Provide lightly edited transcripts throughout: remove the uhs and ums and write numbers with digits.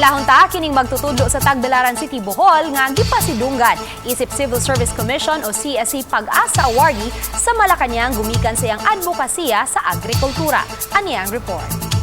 Kailahon ta kining magtutudlo sa Tagbilaran City, Bohol nga gipasidunggan isip Civil Service Commission o CSC Pag-asa Awardee sa Malacañang gumikan sa iyang advokasya sa agrikultura. Ani ang report.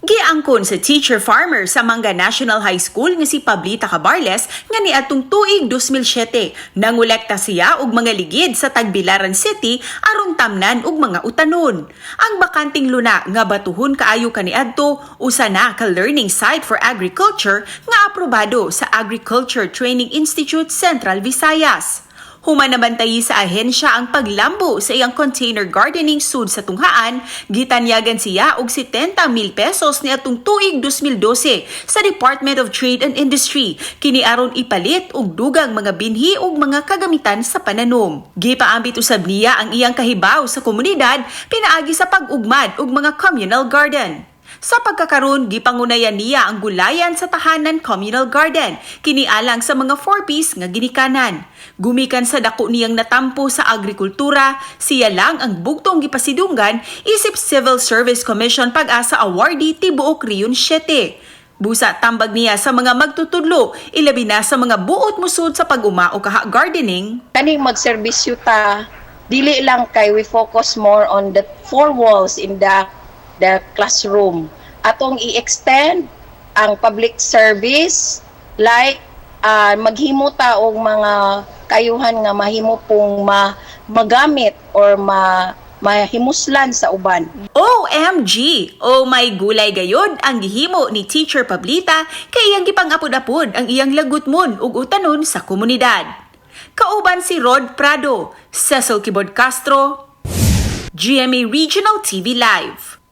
Giangkon sa teacher farmer sa Manga National High School nga si Pablita Cabarles nga niadtong tuig 2007 nangolekta siya og mga ligid sa Tagbilaran City aron tamnan og mga utanon. Ang bakanting luna nga batuhon kaayo kaniadto usa na ka learning site for agriculture nga aprobado sa Agriculture Training Institute Central Visayas. Human nabantayi sa ahensya ang paglambo sa iyang container gardening sud sa tunghaan, gitanyagan siya og 70,000 pesos niadtong tuig 2012 sa Department of Trade and Industry, kini aron ipalit og dugang mga binhi ug mga kagamitan sa pananom. Gipaambit usab niya ang iyang kahibaw sa komunidad pinaagi sa pag-ugmad og mga communal garden. Sa pagkakaroon, gipangunayan niya ang gulayan sa tahanan communal garden, kinialang sa mga 4-piece nga ginikanan. Gumikan sa dako niyang natampo sa agrikultura, siya lang ang bugtong gipasidunggan isip Civil Service Commission Pag-asa Awardee tibuok Riyon 7. Busa tambag niya sa mga magtutudlo, ilabi na sa mga buot musud sa pag-uma o kaha gardening. Kaning magserbisyo ta, dili lang kay we focus more on the four walls in the classroom. Atong i-extend ang public service like maghimo ta og mga kayuhan nga mahimo pong magamit or mahimuslan sa uban. OMG! Oh my gulay gayod ang gihimo ni Teacher Pablita kay iyang gipang-apod-apod ang iyang lagutmon ug utanon sa komunidad. Kauban si Rod Prado, Cecil Kibod Castro, GMA Regional TV Live.